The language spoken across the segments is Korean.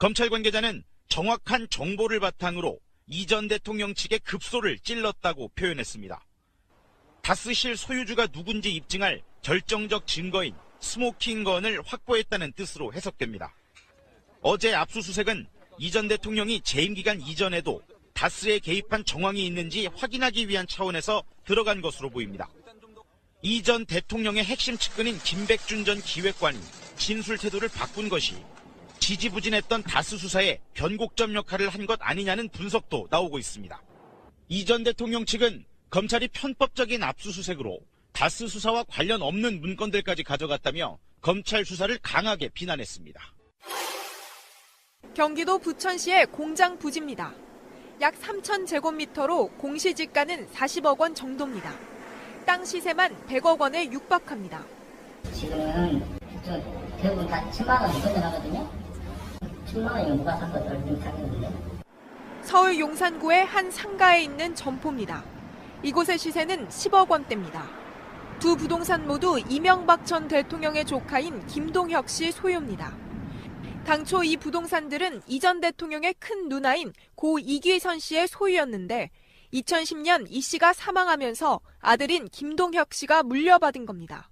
검찰 관계자는 정확한 정보를 바탕으로 이 전 대통령 측의 급소를 찔렀다고 표현했습니다. 다스실 소유주가 누군지 입증할 결정적 증거인 스모킹건을 확보했다는 뜻으로 해석됩니다. 어제 압수수색은 이 전 대통령이 재임 기간 이전에도 다스에 개입한 정황이 있는지 확인하기 위한 차원에서 들어간 것으로 보입니다. 이 전 대통령의 핵심 측근인 김백준 전 기획관이 진술 태도를 바꾼 것이 지지부진했던 다스 수사에 변곡점 역할을 한 것 아니냐는 분석도 나오고 있습니다. 이 전 대통령 측은 검찰이 편법적인 압수수색으로 다스 수사와 관련 없는 문건들까지 가져갔다며 검찰 수사를 강하게 비난했습니다. 경기도 부천시의 공장 부지입니다. 약 3,000제곱미터로 공시지가는 40억 원 정도입니다. 땅 시세만 100억 원에 육박합니다. 지금은 대부분 다 1,000만 원이 건너가거든요. 1,000만 원이면 누가 산 것들 좀 사겠는데. 서울 용산구의 한 상가에 있는 점포입니다. 이곳의 시세는 10억 원대입니다. 두 부동산 모두 이명박 전 대통령의 조카인 김동혁 씨 소유입니다. 당초 이 부동산들은 이 전 대통령의 큰 누나인 고 이귀선 씨의 소유였는데 2010년 이 씨가 사망하면서 아들인 김동혁 씨가 물려받은 겁니다.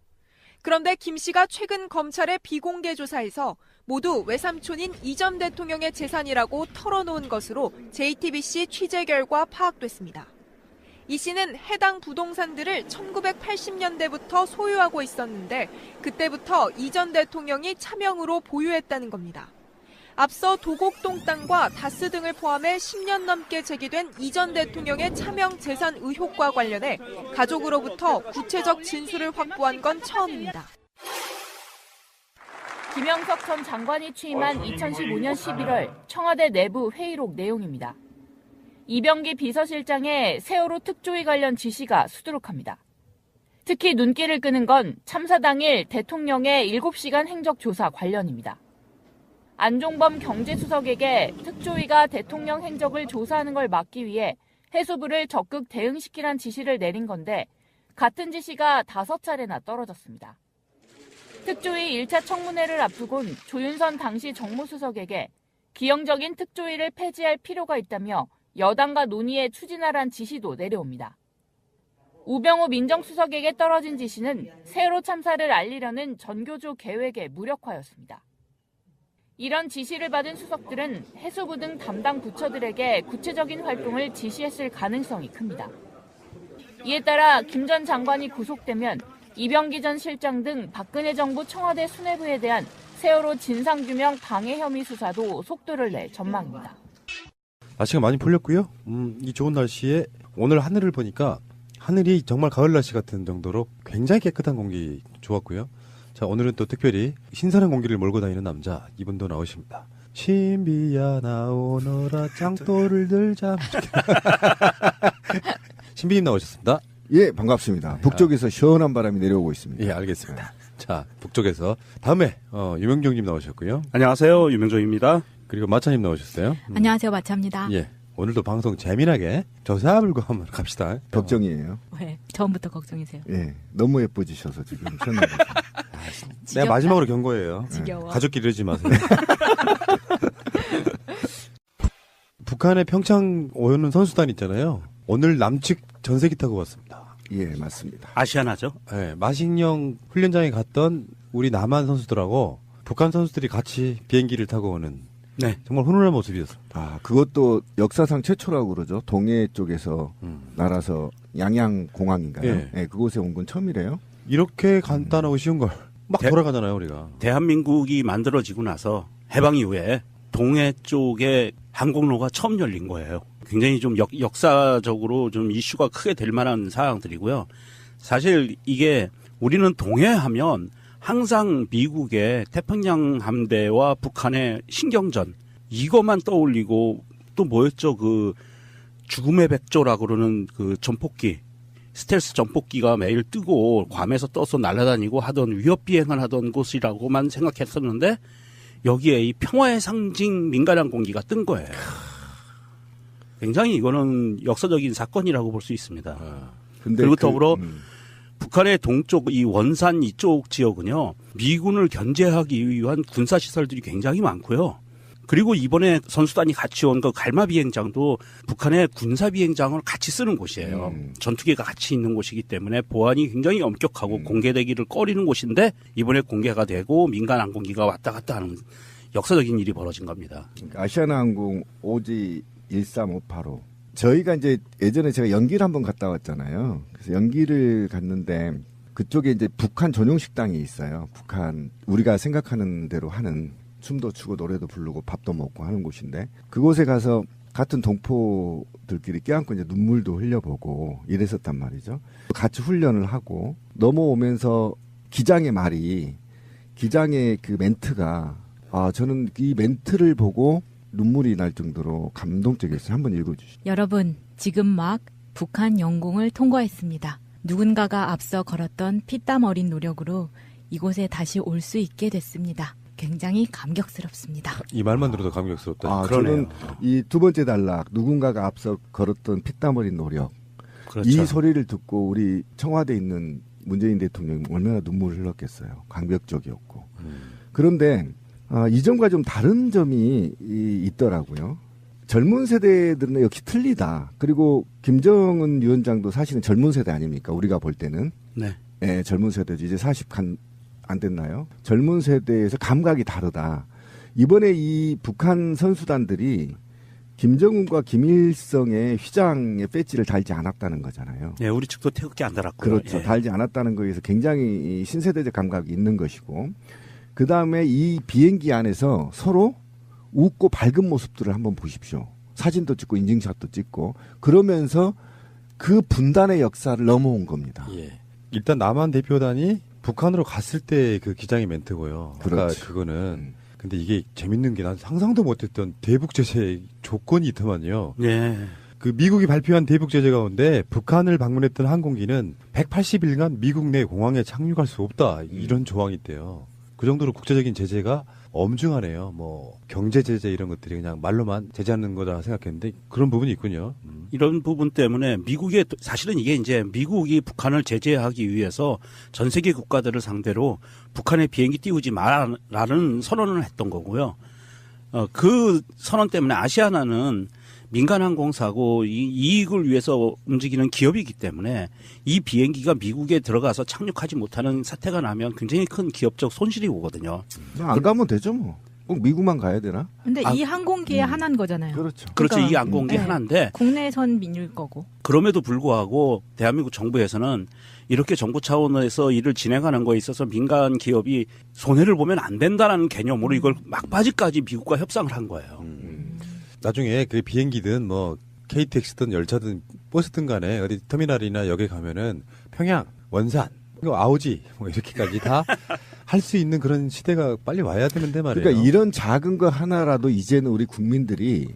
그런데 김 씨가 최근 검찰의 비공개 조사에서 모두 외삼촌인 이 전 대통령의 재산이라고 털어놓은 것으로 JTBC 취재 결과 파악됐습니다. 이 씨는 해당 부동산들을 1980년대부터 소유하고 있었는데 그때부터 이 전 대통령이 차명으로 보유했다는 겁니다. 앞서 도곡동 땅과 다스 등을 포함해 10년 넘게 제기된 이 전 대통령의 차명 재산 의혹과 관련해 가족으로부터 구체적 진술을 확보한 건 처음입니다. 김영석 전 장관이 취임한 2015년 11월 청와대 내부 회의록 내용입니다. 이병기 비서실장의 세월호 특조위 관련 지시가 수두룩합니다. 특히 눈길을 끄는 건 참사 당일 대통령의 7시간 행적조사 관련입니다. 안종범 경제수석에게 특조위가 대통령 행적을 조사하는 걸 막기 위해 해수부를 적극 대응시키란 지시를 내린 건데 같은 지시가 5차례나 떨어졌습니다. 특조위 1차 청문회를 앞두곤 조윤선 당시 정무수석에게 기형적인 특조위를 폐지할 필요가 있다며 여당과 논의에 추진하란 지시도 내려옵니다. 우병우 민정수석에게 떨어진 지시는 세월호 참사를 알리려는 전교조 계획의 무력화였습니다. 이런 지시를 받은 수석들은 해수부 등 담당 부처들에게 구체적인 활동을 지시했을 가능성이 큽니다. 이에 따라 김 전 장관이 구속되면 이병기 전 실장 등 박근혜 정부 청와대 수뇌부에 대한 세월호 진상규명 방해 혐의 수사도 속도를 낼 전망입니다. 날씨가 많이 풀렸고요. 이 좋은 날씨에 오늘 하늘을 보니까 하늘이 정말 가을 날씨 같은 정도로 굉장히 깨끗한 공기 좋았고요. 자, 오늘은 또 특별히 신선한 공기를 몰고 다니는 남자 이분도 나오십니다. 신비야 나오너라 짱돌을 들자. 신비님 나오셨습니다. 예, 반갑습니다. 북쪽에서 시원한 바람이 내려오고 있습니다. 예, 알겠습니다. 자, 북쪽에서 다음에 유명종님 나오셨고요. 안녕하세요, 유명종입니다. 그리고 마차님 나오셨어요. 안녕하세요, 마차입니다. 예, 오늘도 방송 재미나게 저사불고 한번 갑시다. 걱정이에요. 왜? 처음부터 걱정이세요? 예, 너무 예뻐지셔서 지금 시원하게. 내가 마지막으로 경고해요. 지겨워. 가족끼리 이러지 마세요. 북한의 평창 오는 선수단 있잖아요. 오늘 남측 전세기 타고 왔습니다. 예, 맞습니다. 아시아나죠? 네, 마식령 훈련장에 갔던 우리 남한 선수들하고 북한 선수들이 같이 비행기를 타고 오는 네. 정말 훈훈한 모습이었습니다. 아, 그것도 역사상 최초라고 그러죠. 동해 쪽에서 날아서 양양공항인가요? 예. 예, 그곳에 온 건 처음이래요. 이렇게 간단하고 쉬운 걸 막 돌아가잖아요, 우리가. 대한민국이 만들어지고 나서 해방 이후에 동해 쪽에 항공로가 처음 열린 거예요. 굉장히 좀 역사적으로 좀 이슈가 크게 될 만한 사항들이고요. 사실 이게 우리는 동해하면 항상 미국의 태평양 함대와 북한의 신경전 이것만 떠올리고 또 뭐였죠? 그 죽음의 백조라고 그러는 그 전폭기 스텔스 전폭기가 매일 뜨고 괌에서 떠서 날아다니고 하던 위협 비행을 하던 곳이라고만 생각했었는데 여기에 이 평화의 상징 민간항공기가 뜬 거예요. 굉장히 이거는 역사적인 사건이라고 볼 수 있습니다. 그리고 더불어 북한의 동쪽 이 원산 이쪽 지역은요. 미군을 견제하기 위한 군사시설들이 굉장히 많고요. 그리고 이번에 선수단이 같이 온 그 갈마 비행장도 북한의 군사 비행장을 같이 쓰는 곳이에요. 전투기가 같이 있는 곳이기 때문에 보안이 굉장히 엄격하고 공개되기를 꺼리는 곳인데 이번에 공개가 되고 민간 항공기가 왔다 갔다 하는 역사적인 일이 벌어진 겁니다. 그러니까 아시아나항공 OG 13585. 저희가 이제 예전에 제가 연기를 한번 갔다 왔잖아요. 그래서 연기를 갔는데 그쪽에 이제 북한 전용 식당이 있어요. 북한 우리가 생각하는 대로 하는 춤도 추고 노래도 부르고 밥도 먹고 하는 곳인데 그곳에 가서 같은 동포들끼리 껴안고 이제 눈물도 흘려보고 이랬었단 말이죠. 같이 훈련을 하고 넘어오면서 기장의 그 멘트가 저는 이 멘트를 보고 눈물이 날 정도로 감동적이었어요. 한번 읽어주시죠. 여러분, 지금 막 북한 영공을 통과했습니다. 누군가가 앞서 걸었던 피땀 어린 노력으로 이곳에 다시 올 수 있게 됐습니다. 굉장히 감격스럽습니다. 이 말만 들어도 감격스럽다. 저는 이 두 번째 단락, 누군가가 앞서 걸었던 피땀 어린 노력. 그렇죠. 이 소리를 듣고 우리 청와대에 있는 문재인 대통령이 얼마나 눈물을 흘렸겠어요. 감격적이었고. 그런데 이전과 좀 다른 점이 있더라고요. 젊은 세대들은 역시 틀리다. 그리고 김정은 위원장도 사실은 젊은 세대 아닙니까? 우리가 볼 때는. 네. 네, 젊은 세대죠. 이제 40 안 됐나요? 젊은 세대에서 감각이 다르다. 이번에 이 북한 선수단들이 김정은과 김일성의 휘장의 배지를 달지 않았다는 거잖아요. 네, 우리 측도 태극기 안 달았고요. 그렇죠. 예. 달지 않았다는 거에서 굉장히 신세대적 감각이 있는 것이고 그 다음에 이 비행기 안에서 서로 웃고 밝은 모습들을 한번 보십시오. 사진도 찍고 인증샷도 찍고 그러면서 그 분단의 역사를 넘어온 겁니다. 예. 일단 남한 대표단이 북한으로 갔을 때 그 기장의 멘트고요. 아까 그렇죠. 그거는 근데 이게 재밌는 게 난 상상도 못했던 대북 제재 조건이 있더만요. 네. 그 미국이 발표한 대북 제재 가운데 북한을 방문했던 항공기는 180일간 미국 내 공항에 착륙할 수 없다 이런 조항이 있대요. 그 정도로 국제적인 제재가 엄중하네요. 뭐 경제 제재 이런 것들이 그냥 말로만 제재하는 거다 생각했는데 그런 부분이 있군요. 이런 부분 때문에 미국의 사실은 이게 이제 미국이 북한을 제재하기 위해서 전 세계 국가들을 상대로 북한의 비행기 띄우지 마라는 선언을 했던 거고요. 그 선언 때문에 아시아나는 민간 항공사고 이익을 위해서 움직이는 기업이기 때문에 이 비행기가 미국에 들어가서 착륙하지 못하는 사태가 나면 굉장히 큰 기업적 손실이 오거든요. 안 가면 되죠 뭐. 꼭 미국만 가야 되나? 근데 이 항공기의 하나인 거잖아요. 그렇죠. 그렇죠. 그러니까, 이 항공기 하나인데 국내선 민일 거고. 그럼에도 불구하고 대한민국 정부에서는 이렇게 정부 차원에서 일을 진행하는 거에 있어서 민간 기업이 손해를 보면 안 된다는 개념으로 이걸 막바지까지 미국과 협상을 한 거예요. 나중에 그 비행기든 뭐 KTX든 열차든 버스든 간에 어디 터미널이나 역에 가면은 평양, 원산, 아오지 뭐 이렇게까지 다 할 수 있는 그런 시대가 빨리 와야 되는데 말이에요. 그러니까 이런 작은 거 하나라도 이제는 우리 국민들이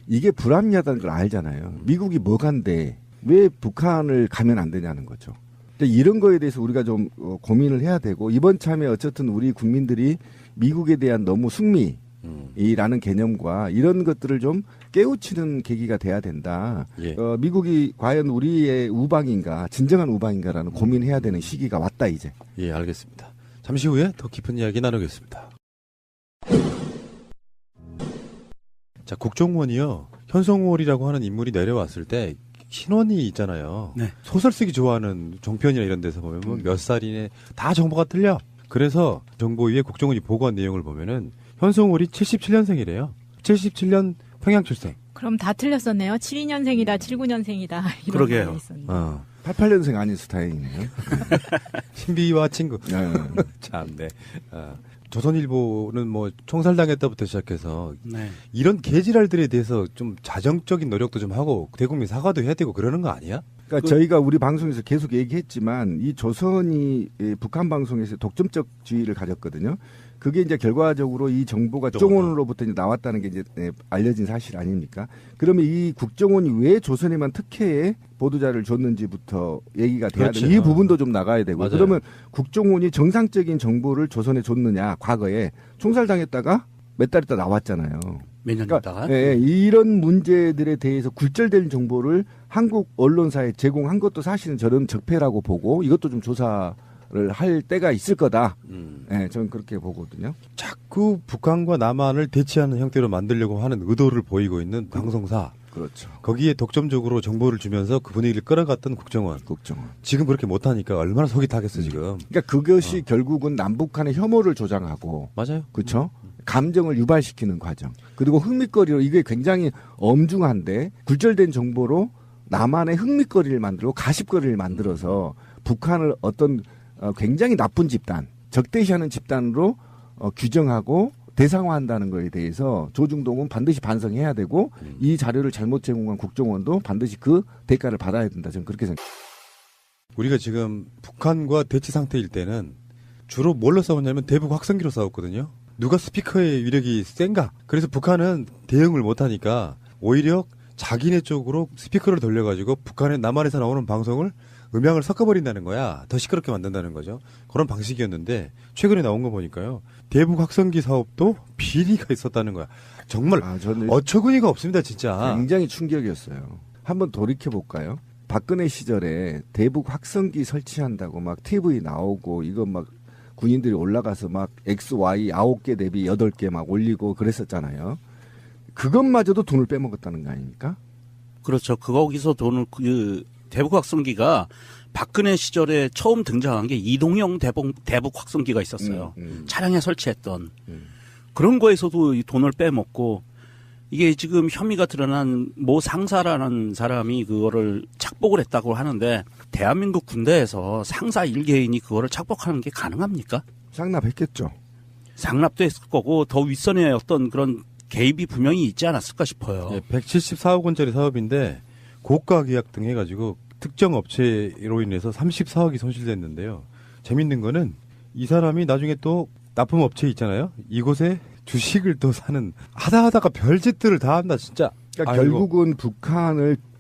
이게 불합리하다는 걸 알잖아요. 미국이 뭐간데 왜 북한을 가면 안 되냐는 거죠. 이런 거에 대해서 우리가 좀 고민을 해야 되고 이번 참에 어쨌든 우리 국민들이 미국에 대한 너무 승리라는 개념과 이런 것들을 좀 깨우치는 계기가 돼야 된다. 예. 미국이 과연 우리의 우방인가 진정한 우방인가라는 고민해야 되는 시기가 왔다 이제. 예, 알겠습니다. 잠시 후에 더 깊은 이야기 나누겠습니다. 자, 국정원이요. 현성월이라고 하는 인물이 내려왔을 때 신원이 있잖아요. 네. 소설 쓰기 좋아하는 종편이나 이런 데서 보면 몇 살이네 다 정보가 틀려. 그래서 정보위에 국정원이 보고한 내용을 보면은 현성월이 77년생이래요. 77년 평양 출생. 그럼 다 틀렸었네요. 72년생이다, 79년생이다. 이런 그러게요. 거 있었네요. 88년생 아닌 스타일이네요. 신비와 친구. 네. 참, 네. 조선일보는 뭐 총살당했다부터 시작해서 네. 이런 개지랄들에 대해서 좀 자정적인 노력도 좀 하고 대국민 사과도 해야 되고 그러는 거 아니야? 그러니까 저희가 우리 방송에서 계속 얘기했지만 이 조선이 북한 방송에서 독점적 지위를 가졌거든요. 그게 이제 결과적으로 이 정보가 국정원으로부터 이제 나왔다는 게 이제 알려진 사실 아닙니까? 그러면 이 국정원이 왜 조선에만 특혜의 보도자를 줬는지부터 얘기가 돼야 그렇죠. 되고 이 부분도 좀 나가야 되고 맞아요. 그러면 국정원이 정상적인 정보를 조선에 줬느냐 과거에 총살당했다가 몇 달 있다 나왔잖아요. 몇 년 있다가. 예, 이런 문제들에 대해서 굴절된 정보를 한국 언론사에 제공한 것도 사실은 저는 적폐라고 보고 이것도 좀 조사를 할 때가 있을 거다. 네, 저는 그렇게 보거든요. 자꾸 북한과 남한을 대치하는 형태로 만들려고 하는 의도를 보이고 있는 방송사. 그렇죠. 거기에 독점적으로 정보를 주면서 그 분위기를 끌어갔던 국정원. 지금 그렇게 못하니까 얼마나 속이 타겠어 지금. 그러니까 그것이 결국은 남북한의 혐오를 조장하고. 맞아요. 그렇죠. 감정을 유발시키는 과정. 그리고 흥미거리로 이게 굉장히 엄중한데 굴절된 정보로 남한의 흥미거리를 만들고 가십거리를 만들어서 북한을 어떤 굉장히 나쁜 집단, 적대시하는 집단으로 규정하고 대상화한다는 것에 대해서 조중동은 반드시 반성해야 되고 이 자료를 잘못 제공한 국정원도 반드시 그 대가를 받아야 된다. 저는 그렇게 생각합니다. 우리가 지금 북한과 대치 상태일 때는 주로 뭘로 싸웠냐면 대북 확성기로 싸웠거든요. 누가 스피커의 위력이 센가? 그래서 북한은 대응을 못하니까 오히려 자기네 쪽으로 스피커를 돌려가지고 북한의 남한에서 나오는 방송을 음향을 섞어버린다는 거야. 더 시끄럽게 만든다는 거죠. 그런 방식이었는데 최근에 나온 거 보니까요. 대북 확성기 사업도 비리가 있었다는 거야. 정말 어처구니가 없습니다. 진짜. 굉장히 충격이었어요. 한번 돌이켜볼까요? 박근혜 시절에 대북 확성기 설치한다고 막 TV 나오고 이거 막 군인들이 올라가서 막 XY 9개 대비 8개 막 올리고 그랬었잖아요. 그것마저도 돈을 빼먹었다는 거 아닙니까? 그렇죠. 거기서 돈을 대북 확성기가 박근혜 시절에 처음 등장한 게 이동형 대북 확성기가 있었어요. 차량에 설치했던 그런 거에서도 이 돈을 빼먹고 이게 지금 혐의가 드러난 모 상사라는 사람이 그거를 착복을 했다고 하는데 대한민국 군대에서 상사 1개인이 그거를 착복하는 게 가능합니까? 상납했겠죠. 상납도 했을 거고 더 윗선에 어떤 그런 개입이 분명히 있지 않았을까 싶어요. 네, 174억 원짜리 사업인데 고가 계약 등 해가지고 특정 업체로 인해서 34억이 손실됐는데요. 재밌는 거는 이 사람이 나중에 또 납품 업체 있잖아요. 이곳에 주식을 또 사는 하다가 별짓들을 다 한다 진짜. 그러니까 결국은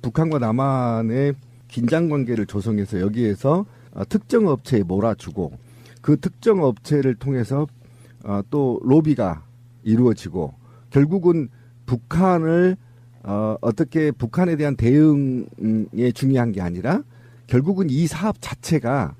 북한과 남한의 긴장 관계를 조성해서 여기에서 특정 업체에 몰아주고 그 특정 업체를 통해서 또 로비가 이루어지고 결국은 북한을 어떻게 북한에 대한 대응에 중요한 게 아니라 결국은 이 사업 자체가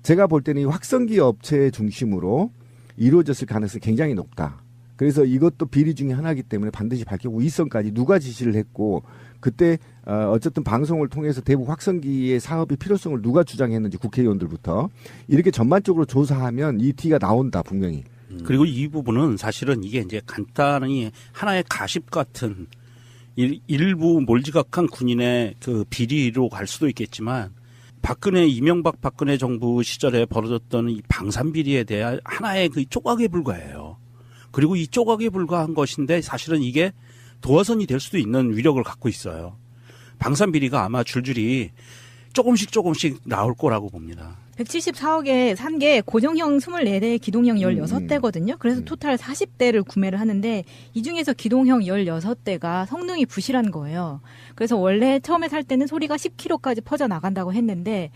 제가 볼 때는 이 확성기 업체 중심으로 이루어졌을 가능성이 굉장히 높다. 그래서 이것도 비리 중에 하나이기 때문에 반드시 밝히고 윗선까지 누가 지시를 했고 그때 어쨌든 방송을 통해서 대북 확성기의 사업의 필요성을 누가 주장했는지 국회의원들부터 이렇게 전반적으로 조사하면 이 티가 나온다 분명히. 그리고 이 부분은 사실은 이게 이제 간단히 하나의 가십 같은 일부 몰지각한 군인의 그 비리로 갈 수도 있겠지만 이명박 박근혜 정부 시절에 벌어졌던 이 방산 비리에 대한 하나의 그 조각에 불과해요. 그리고 이 조각에 불과한 것인데 사실은 이게 도화선이 될 수도 있는 위력을 갖고 있어요. 방산 비리가 아마 줄줄이 조금씩 나올 거라고 봅니다. 174억에 산 게 고정형 24대, 기동형 16대거든요. 그래서 토탈 40대를 구매를 하는데 이 중에서 기동형 16대가 성능이 부실한 거예요. 그래서 원래 처음에 살 때는 소리가 10km까지 퍼져나간다고 했는데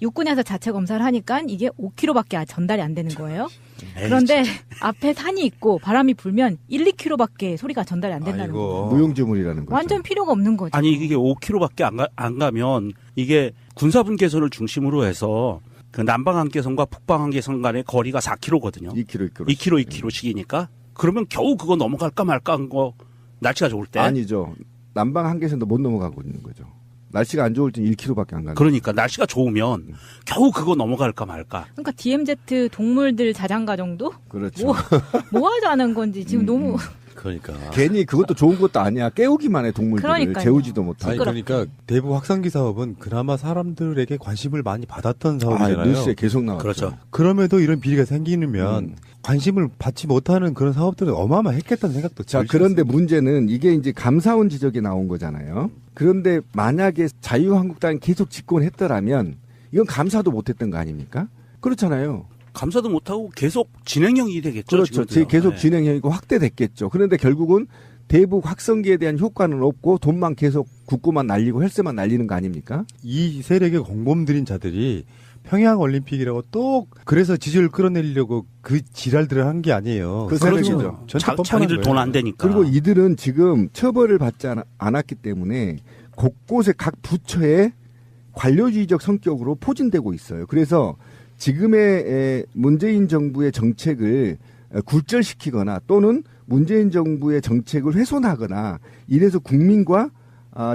육군에서 자체 검사를 하니까 이게 5km밖에 전달이 안 되는 거예요. 그런데 앞에 산이 있고 바람이 불면 1, 2km밖에 소리가 전달이 안 된다는 거예요. 무용지물이라는 거죠. 완전 필요가 없는 거죠. 아니 이게 5km밖에 안 가면 이게 군사분계선을 중심으로 해서 그 남방한계선과 북방한계선 간의 거리가 4km거든요. 2km씩이니까 그러면 겨우 그거 넘어갈까 말까 한 거 날씨가 좋을 때. 아니죠. 남방한계선도 못 넘어가고 있는 거죠. 날씨가 안 좋을 땐 1km밖에 안 가는. 그러니까 날씨가 좋으면 겨우 그거 넘어갈까 말까. 그러니까 DMZ 동물들 자장가 정도? 그렇죠. 뭐 하자는 건지 지금 너무. 그러니까 괜히 그것도 좋은 것도 아니야. 깨우기만 해 동물들을. 그러니까요. 재우지도 못하고. 그러니까 대북 확산기 사업은 그나마 사람들에게 관심을 많이 받았던 사업이잖아요. 뉴스에 계속 나왔죠. 그렇죠. 그럼에도 이런 비리가 생기면 관심을 받지 못하는 그런 사업들은 어마어마했겠다는 생각도 자, 그런데 문제는 이게 이제 감사원 지적이 나온 거잖아요. 그런데 만약에 자유한국당이 계속 집권했더라면 이건 감사도 못했던 거 아닙니까? 그렇잖아요. 감사도 못하고 계속 진행형이 되겠죠. 그렇죠. 지금도요. 계속 진행형이고 확대됐겠죠. 그런데 결국은 대북 확성기에 대한 효과는 없고 돈만 계속 국고만 날리고 헬스만 날리는 거 아닙니까? 이 세력의 공범들인 자들이 평양 올림픽이라고 또 그래서 지지를 끌어내리려고 그 지랄들을 한 게 아니에요. 그 세력이죠. 자기들 돈 안 되니까. 그리고 이들은 지금 처벌을 받지 않았기 때문에 곳곳에 각 부처에 관료주의적 성격으로 포진되고 있어요. 그래서 지금의 문재인 정부의 정책을 굴절시키거나 또는 문재인 정부의 정책을 훼손하거나 이래서 국민과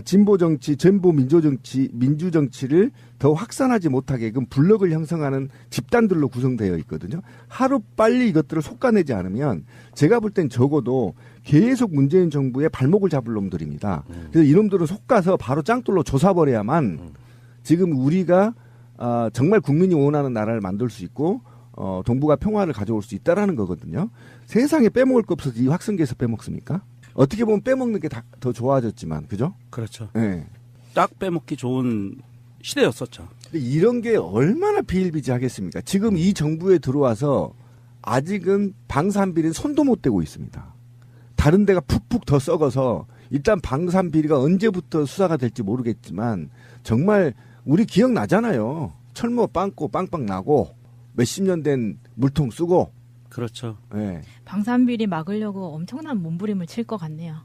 진보 정치, 진보 민주 정치를 더 확산하지 못하게끔 블록을 형성하는 집단들로 구성되어 있거든요. 하루 빨리 이것들을 솎아내지 않으면 제가 볼 땐 적어도 계속 문재인 정부의 발목을 잡을 놈들입니다. 그래서 이놈들은 솎아서 바로 짱돌로 조사버려야만 지금 우리가 정말 국민이 원하는 나라를 만들 수 있고 동북아 평화를 가져올 수 있다라는 거거든요. 세상에 빼먹을 거 없어서 이 확성기에서 빼먹습니까? 어떻게 보면 빼먹는 게 더 좋아졌지만, 그죠? 그렇죠. 네. 딱 빼먹기 좋은 시대였었죠. 근데 이런 게 얼마나 비일비재하겠습니까? 지금 이 정부에 들어와서 아직은 방산비리는 손도 못 대고 있습니다. 다른 데가 푹푹 더 썩어서 일단 방산비리가 언제부터 수사가 될지 모르겠지만 정말 우리 기억나잖아요. 철모 빵꾸 빵빵 나고 몇십 년 된 물통 쓰고. 그렇죠. 네. 방산비리 막으려고 엄청난 몸부림을 칠 것 같네요.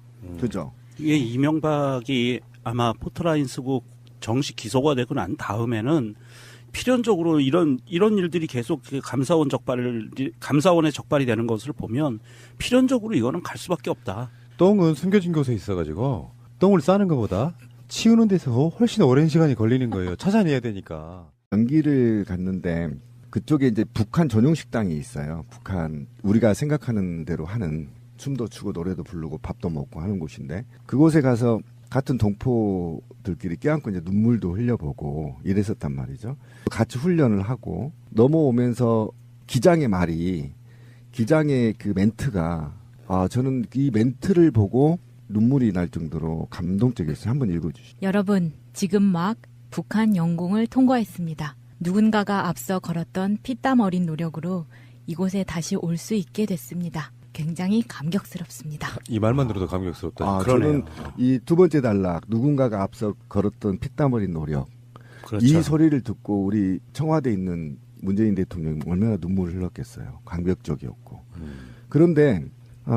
그죠. 이게 이명박이 아마 포트라인 쓰고 정식 기소가 되고 난 다음에는 필연적으로 이런 일들이 계속 감사원의 적발이 되는 것을 보면 필연적으로 이거는 갈 수밖에 없다. 똥은 숨겨진 곳에 있어가지고 똥을 싸는 것보다 치우는 데서 훨씬 오랜 시간이 걸리는 거예요. 찾아내야 되니까. 연기를 갔는데 그쪽에 이제 북한 전용 식당이 있어요. 북한 우리가 생각하는 대로 하는 춤도 추고 노래도 부르고 밥도 먹고 하는 곳인데 그곳에 가서 같은 동포들끼리 껴안고 이제 눈물도 흘려보고 이랬었단 말이죠. 같이 훈련을 하고 넘어오면서 기장의 그 멘트가 저는 이 멘트를 보고 눈물이 날 정도로 감동적이었어요. 한번 읽어주시죠. 여러분, 지금 막 북한 영공을 통과했습니다. 누군가가 앞서 걸었던 피땀 어린 노력으로 이곳에 다시 올 수 있게 됐습니다. 굉장히 감격스럽습니다. 이 말만 들어도 감격스럽다. 저는 이 두 번째 단락 누군가가 앞서 걸었던 피땀 어린 노력 그렇죠. 이 소리를 듣고 우리 청와대에 있는 문재인 대통령이 얼마나 눈물을 흘렸겠어요. 감격적이었고. 그런데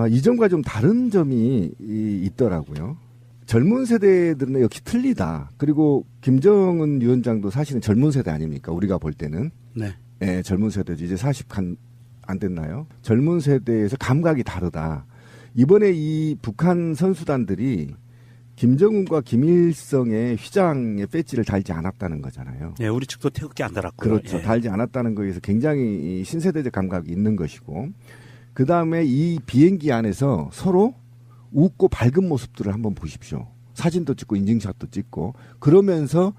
이전과 좀 다른 점이 있더라고요. 젊은 세대들은 역시 틀리다. 그리고 김정은 위원장도 사실은 젊은 세대 아닙니까? 우리가 볼 때는. 네. 네, 젊은 세대죠. 이제 40 안 됐나요? 젊은 세대에서 감각이 다르다. 이번에 이 북한 선수단들이 김정은과 김일성의 휘장의 배지를 달지 않았다는 거잖아요. 네, 우리 측도 태극기 안 달았고요. 그렇죠. 예. 달지 않았다는 거에서 굉장히 신세대적 감각이 있는 것이고 그 다음에 이 비행기 안에서 서로 웃고 밝은 모습들을 한번 보십시오. 사진도 찍고 인증샷도 찍고 그러면서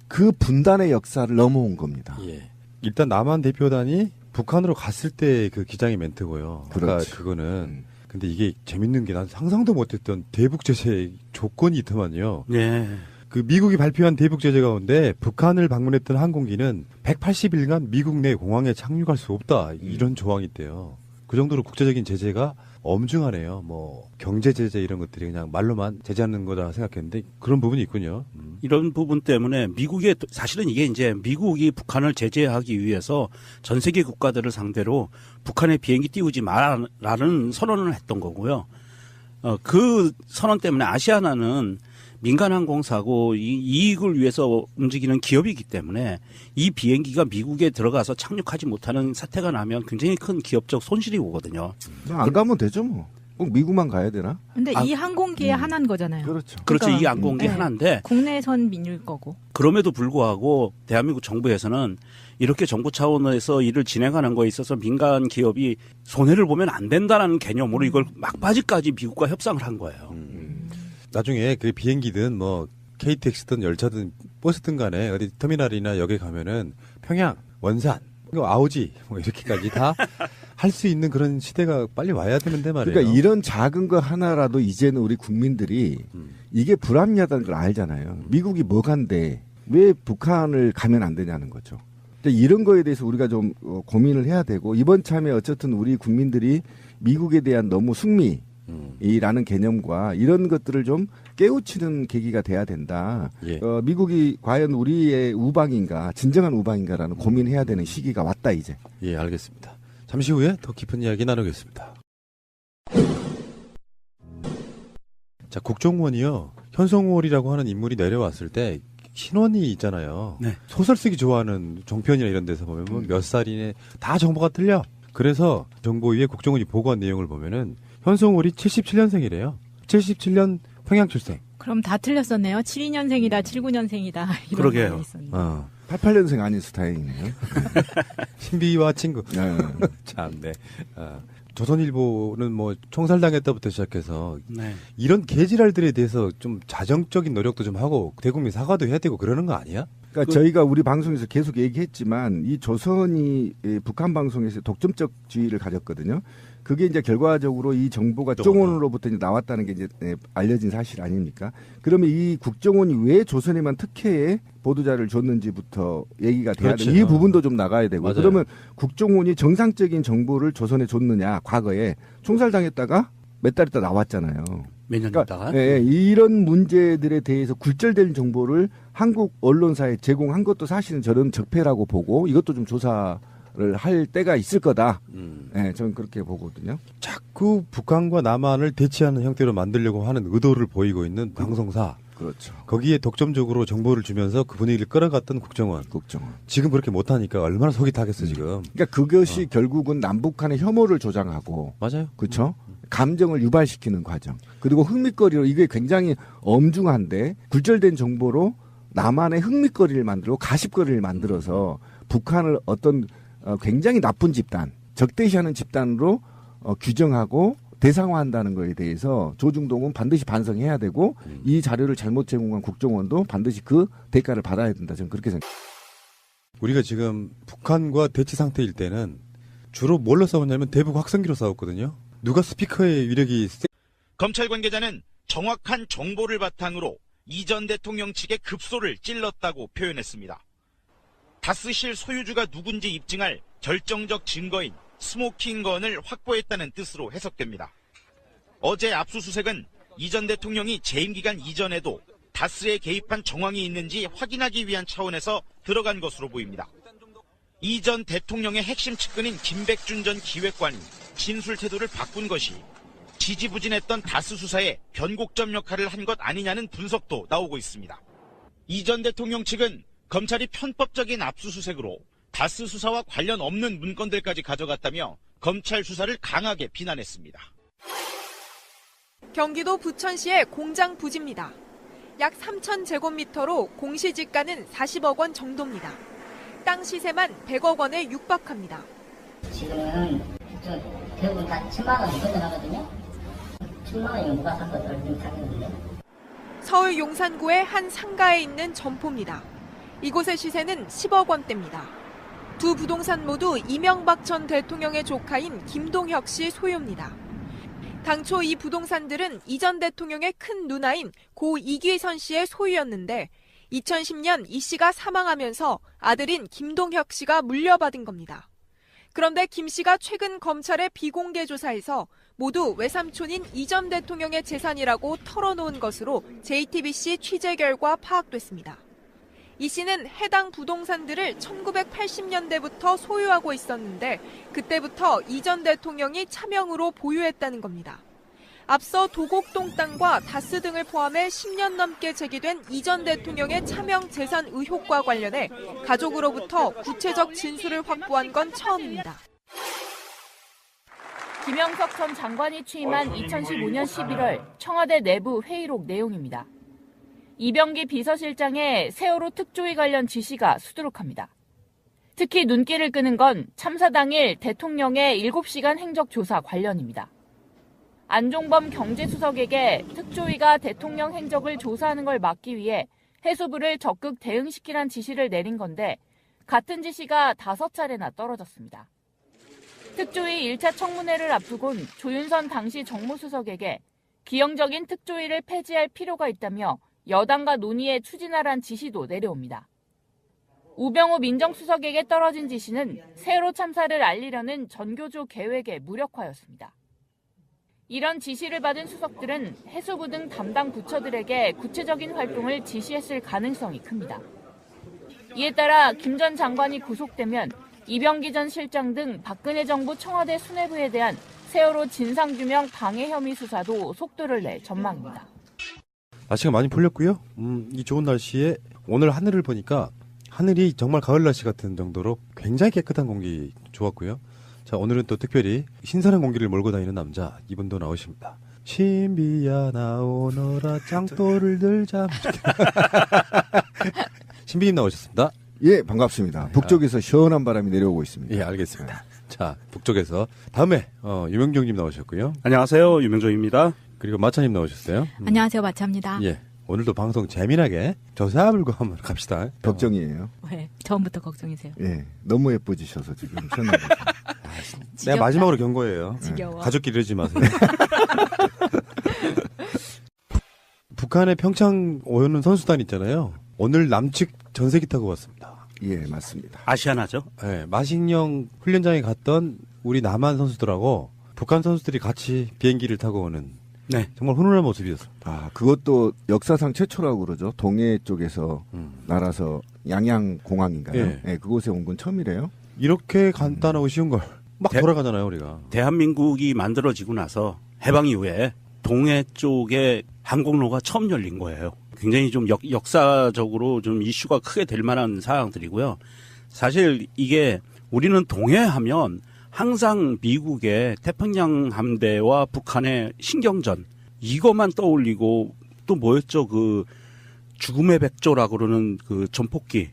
그 분단의 역사를 넘어온 겁니다. 예. 일단 남한 대표단이 북한으로 갔을 때 그 기장의 멘트고요. 그렇지. 아까 그거는 근데 이게 재밌는 게 난 상상도 못했던 대북 제재 조건이 있더만요. 네. 그 미국이 발표한 대북 제재 가운데 북한을 방문했던 항공기는 180일간 미국 내 공항에 착륙할 수 없다 이런 조항이 있대요. 그 정도로 국제적인 제재가 엄중하네요. 뭐 경제 제재 이런 것들이 그냥 말로만 제재하는 거다 생각했는데 그런 부분이 있군요. 이런 부분 때문에 사실은 이게 이제 미국이 북한을 제재하기 위해서 전 세계 국가들을 상대로 북한의 비행기 띄우지 마라는 선언을 했던 거고요. 그 선언 때문에 아시아나는 민간 항공사고 이익을 위해서 움직이는 기업이기 때문에 이 비행기가 미국에 들어가서 착륙하지 못하는 사태가 나면 굉장히 큰 기업적 손실이 오거든요. 안 가면 되죠 뭐. 꼭 미국만 가야 되나? 근데 이 항공기의 하나인 거잖아요. 그렇죠. 그렇죠. 그러니까, 이 항공기 하나인데 국내선 민유일 거고. 그럼에도 불구하고 대한민국 정부에서는 이렇게 정부 차원에서 일을 진행하는 거에 있어서 민간 기업이 손해를 보면 안 된다는 개념으로 이걸 막바지까지 미국과 협상을 한 거예요. 나중에 그 비행기든 뭐 KTX든 열차든 버스든 간에 어디 터미널이나 역에 가면은 평양, 원산, 아오지 뭐 이렇게까지 다 할 수 있는 그런 시대가 빨리 와야 되는데 말이에요. 그러니까 이런 작은 거 하나라도 이제는 우리 국민들이 이게 불합리하다는 걸 알잖아요. 미국이 뭐간데 왜 북한을 가면 안 되냐는 거죠. 이런 거에 대해서 우리가 좀 고민을 해야 되고 이번 참에 어쨌든 우리 국민들이 미국에 대한 너무 승리라는 개념과 이런 것들을 좀 깨우치는 계기가 돼야 된다. 예. 미국이 과연 우리의 우방인가 진정한 우방인가라는 고민해야 되는 시기가 왔다 이제. 예, 알겠습니다. 잠시 후에 더 깊은 이야기 나누겠습니다. 자, 국정원이요. 현송월이라고 하는 인물이 내려왔을 때 신원이 있잖아요. 네. 소설 쓰기 좋아하는 종편이나 이런 데서 보면 몇 살이네 다 정보가 틀려. 그래서 정보위의 국정원이 보고한 내용을 보면은 현송월이 77년생이래요. 77년 평양 출생. 그럼 다 틀렸었네요. 72년생이다, 79년생이다. 이런 그러게요. 말이 있었네요. 88년생 아니어서 다행이네요. 신비와 친구. 네. 참, 네. 조선일보는 뭐 총살당했다부터 시작해서 네. 이런 개지랄들에 대해서 좀 자정적인 노력도 좀 하고 대국민 사과도 해야 되고 그러는 거 아니야? 그러니까 저희가 우리 방송에서 계속 얘기했지만 이 조선이 북한 방송에서 독점적 지위를 가졌거든요. 그게 이제 결과적으로 이 정보가 국정원으로부터 이제 나왔다는 게 이제 알려진 사실 아닙니까? 그러면 이 국정원이 왜 조선에만 특혜의 보도자를 줬는지부터 얘기가 돼야 그렇죠. 돼요. 이 부분도 좀 나가야 되고. 맞아요. 그러면 국정원이 정상적인 정보를 조선에 줬느냐? 과거에 총살당했다가 몇 달 있다 나왔잖아요. 몇 년 그러니까 있다가? 예, 이런 문제들에 대해서 굴절된 정보를 한국 언론사에 제공한 것도 사실은 저는 적폐라고 보고 이것도 좀 조사를 할 때가 있을 거다. 예, 저는 그렇게 보거든요. 자꾸 북한과 남한을 대치하는 형태로 만들려고 하는 의도를 보이고 있는 방송사. 그렇죠. 거기에 독점적으로 정보를 주면서 그 분위기를 끌어갔던 국정원. 지금 그렇게 못하니까 얼마나 속이 타겠어 지금. 그러니까 그것이 결국은 남북한의 혐오를 조장하고 맞아요. 그렇죠. 감정을 유발시키는 과정. 그리고 흥미거리로 이게 굉장히 엄중한데 굴절된 정보로 남한의 흥미거리를 만들고 가십거리를 만들어서 북한을 어떤 굉장히 나쁜 집단, 적대시하는 집단으로 규정하고 대상화한다는 것에 대해서 조중동은 반드시 반성해야 되고 이 자료를 잘못 제공한 국정원도 반드시 그 대가를 받아야 된다. 저는 그렇게 생각합니다. 우리가 지금 북한과 대치 상태일 때는 주로 뭘로 싸웠냐면 대북 확성기로 싸웠거든요. 누가 스피커의 위력이 검찰 관계자는 정확한 정보를 바탕으로 이 전 대통령 측의 급소를 찔렀다고 표현했습니다. 다스실 소유주가 누군지 입증할 결정적 증거인 스모킹건을 확보했다는 뜻으로 해석됩니다. 어제 압수수색은 이 전 대통령이 재임 기간 이전에도 다스에 개입한 정황이 있는지 확인하기 위한 차원에서 들어간 것으로 보입니다. 이 전 대통령의 핵심 측근인 김백준 전 기획관이 진술 태도를 바꾼 것이 지지부진했던 다스 수사에 변곡점 역할을 한 것 아니냐는 분석도 나오고 있습니다. 이 전 대통령 측은 검찰이 편법적인 압수수색으로 다스 수사와 관련 없는 문건들까지 가져갔다며 검찰 수사를 강하게 비난했습니다. 경기도 부천시의 공장 부지입니다. 약 3,000제곱미터로 공시지가는 40억 원 정도입니다. 땅 시세만 100억 원에 육박합니다. 지금은 대부분 다 1000만 원이 건너가거든요. 1000만 원이면 누가 샀거든. 얼른 샀는데. 서울 용산구의 한 상가에 있는 점포입니다. 이곳의 시세는 10억 원대입니다. 두 부동산 모두 이명박 전 대통령의 조카인 김동혁 씨 소유입니다. 당초 이 부동산들은 이 전 대통령의 큰 누나인 고 이규선 씨의 소유였는데 2010년 이 씨가 사망하면서 아들인 김동혁 씨가 물려받은 겁니다. 그런데 김 씨가 최근 검찰의 비공개 조사에서 모두 외삼촌인 이 전 대통령의 재산이라고 털어놓은 것으로 JTBC 취재 결과 파악됐습니다. 이 씨는 해당 부동산들을 1980년대부터 소유하고 있었는데 그때부터 이 전 대통령이 차명으로 보유했다는 겁니다. 앞서 도곡동 땅과 다스 등을 포함해 10년 넘게 제기된 이 전 대통령의 차명 재산 의혹과 관련해 가족으로부터 구체적 진술을 확보한 건 처음입니다. 김영석 전 장관이 취임한 2015년 11월 청와대 내부 회의록 내용입니다. 이병기 비서실장의 세월호 특조위 관련 지시가 수두룩합니다. 특히 눈길을 끄는 건 참사 당일 대통령의 7시간 행적조사 관련입니다. 안종범 경제수석에게 특조위가 대통령 행적을 조사하는 걸 막기 위해 해수부를 적극 대응시키란 지시를 내린 건데 같은 지시가 5차례나 떨어졌습니다. 특조위 1차 청문회를 앞두곤 조윤선 당시 정무수석에게 기형적인 특조위를 폐지할 필요가 있다며 여당과 논의에 추진하란 지시도 내려옵니다. 우병우 민정수석에게 떨어진 지시는 세월호 참사를 알리려는 전교조 계획의 무력화였습니다. 이런 지시를 받은 수석들은 해수부 등 담당 부처들에게 구체적인 활동을 지시했을 가능성이 큽니다. 이에 따라 김 전 장관이 구속되면 이병기 전 실장 등 박근혜 정부 청와대 수뇌부에 대한 세월호 진상규명 방해 혐의 수사도 속도를 낼 전망입니다. 날씨가 많이 풀렸고요. 이 좋은 날씨에 오늘 하늘을 보니까 하늘이 정말 가을 날씨 같은 정도로 굉장히 깨끗한 공기 좋았고요. 자, 오늘은 또 특별히 신선한 공기를 몰고 다니는 남자 이분도 나오십니다. 신비야 나오너라 짱돌을 들자. 신비님 나오셨습니다. 예, 반갑습니다. 북쪽에서 시원한 바람이 내려오고 있습니다. 예, 알겠습니다. 자, 북쪽에서 다음에 유명정님 나오셨고요. 안녕하세요. 유명정입니다. 그리고 마차님 나오셨어요. 안녕하세요. 마차입니다. 예, 오늘도 방송 재미나게 저사불고 한번 갑시다. 걱정이에요. 왜? 처음부터 걱정이세요? 예, 너무 예뻐지셔서 지금 시원하게. 내가 마지막으로 경고해요. 지겨워. 가족끼리 이러지 마세요. 북한의 평창 오는 선수단 있잖아요. 오늘 남측 전세기 타고 왔습니다. 예, 맞습니다. 아시아나죠? 네, 마식령 훈련장에 갔던 우리 남한 선수들하고 북한 선수들이 같이 비행기를 타고 오는 네. 정말 훈훈한 모습이었습니다. 아, 그것도 역사상 최초라고 그러죠. 동해 쪽에서 날아서 양양공항인가요? 예. 예, 그곳에 온 건 처음이래요. 이렇게 간단하고 쉬운 걸 막 대- 돌아가잖아요, 우리가. 대한민국이 만들어지고 나서 해방 이후에 동해 쪽에 항공로가 처음 열린 거예요. 굉장히 좀 역사적으로 좀 이슈가 크게 될 만한 사항들이고요. 사실 이게 우리는 동해하면 항상 미국의 태평양 함대와 북한의 신경전 이것만 떠올리고 또 뭐였죠? 그 죽음의 백조라고 그러는 그 전폭기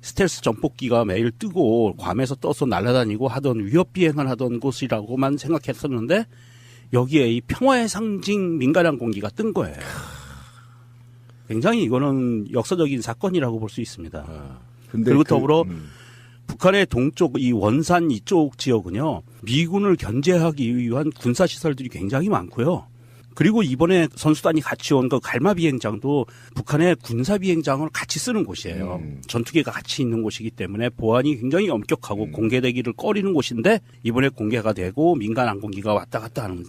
스텔스 전폭기가 매일 뜨고 괌에서 떠서 날아다니고 하던 위협 비행을 하던 곳이라고만 생각했었는데 여기에 이 평화의 상징 민간항 공기가 뜬 거예요. 굉장히 이거는 역사적인 사건이라고 볼 수 있습니다. 근데 그리고 더불어 북한의 동쪽 이 원산 이쪽 지역은요. 미군을 견제하기 위한 군사시설들이 굉장히 많고요. 그리고 이번에 선수단이 같이 온 그 갈마 비행장도 북한의 군사 비행장을 같이 쓰는 곳이에요. 전투기가 같이 있는 곳이기 때문에 보안이 굉장히 엄격하고 공개되기를 꺼리는 곳인데 이번에 공개가 되고 민간 항공기가 왔다 갔다 하는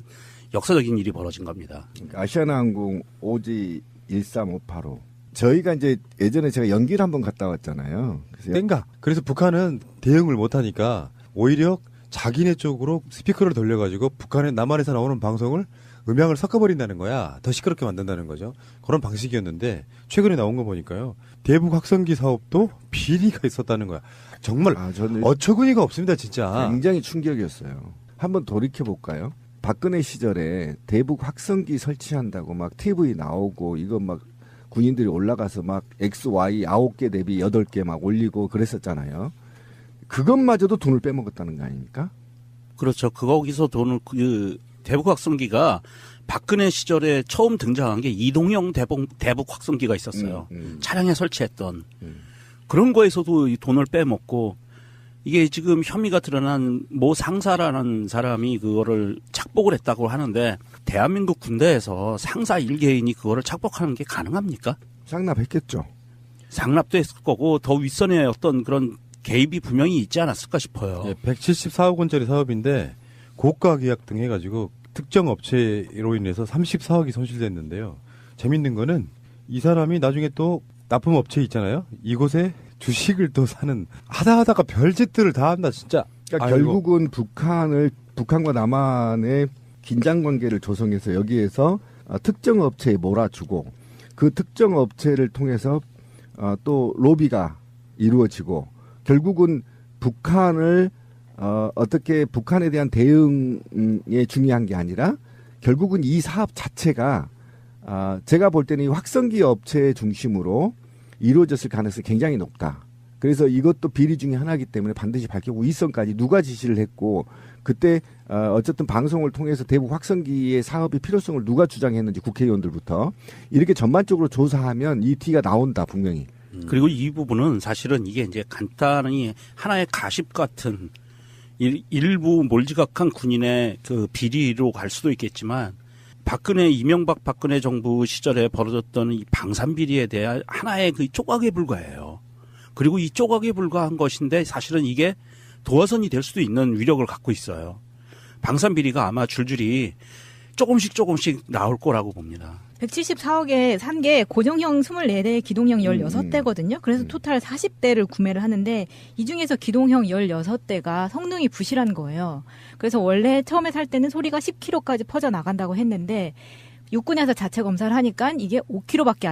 역사적인 일이 벌어진 겁니다. 아시아나항공 오지 13585. 저희가 이제 예전에 제가 연기를 한번 갔다 왔잖아요. 그래서 땡가. 그래서 북한은 대응을 못하니까 오히려 자기네 쪽으로 스피커를 돌려가지고 북한의 남한에서 나오는 방송을 음향을 섞어버린다는 거야. 더 시끄럽게 만든다는 거죠. 그런 방식이었는데 최근에 나온 거 보니까요. 대북 확성기 사업도 비리가 있었다는 거야. 정말 저는 어처구니가 없습니다, 진짜. 굉장히 충격이었어요. 한번 돌이켜 볼까요? 박근혜 시절에 대북 확성기 설치한다고 막 TV 나오고 이거 막 군인들이 올라가서 막 XY 9개 대비 8개 막 올리고 그랬었잖아요. 그것마저도 돈을 빼먹었다는 거 아닙니까? 그렇죠. 거기서 돈을 대북 확성기가 박근혜 시절에 처음 등장한 게 이동형 대북 확성기가 있었어요. 차량에 설치했던 그런 거에서도 이 돈을 빼먹고 이게 지금 혐의가 드러난 모 상사라는 사람이 그거를 착복을 했다고 하는데 대한민국 군대에서 상사 1개인이 그거를 착복하는 게 가능합니까? 상납했겠죠. 상납도 했을 거고 더 윗선에 어떤 그런 개입이 분명히 있지 않았을까 싶어요. 예, 174억 원짜리 사업인데 고가 계약 등 해가지고 특정 업체로 인해서 34억이 손실됐는데요. 재밌는 거는 이 사람이 나중에 또 납품 업체 있잖아요. 이곳에 주식을 또 사는 하다가 별짓들을 다 한다 진짜. 그러니까 결국은 북한과 남한의 긴장 관계를 조성해서 여기에서 특정 업체에 몰아주고 그 특정 업체를 통해서 또 로비가 이루어지고 결국은 북한을 어떻게 북한에 대한 대응에 중요한 게 아니라 결국은 이 사업 자체가 제가 볼 때는 이 확성기 업체 중심으로 이루어졌을 가능성이 굉장히 높다. 그래서 이것도 비리 중에 하나이기 때문에 반드시 밝히고 윗선까지 누가 지시를 했고 그때 어쨌든 방송을 통해서 대북 확성기의 사업의 필요성을 누가 주장했는지 국회의원들부터 이렇게 전반적으로 조사하면 이 티가 나온다 분명히. 그리고 이 부분은 사실은 이게 이제 간단히 하나의 가십 같은 일부 몰지각한 군인의 그 비리로 갈 수도 있겠지만 이명박 박근혜 정부 시절에 벌어졌던 이 방산 비리에 대한 하나의 그 조각에 불과해요. 그리고 이 조각에 불과한 것인데 사실은 이게 도화선이 될 수도 있는 위력을 갖고 있어요. 방산 비리가 아마 줄줄이 조금씩 나올 거라고 봅니다. 174억에 산 게 고정형 24대, 기동형 16대거든요. 그래서 토탈 40대를 구매를 하는데 이 중에서 기동형 16대가 성능이 부실한 거예요. 그래서 원래 처음에 살 때는 소리가 10km까지 퍼져나간다고 했는데 육군에서 자체 검사를 하니까 이게 5km밖에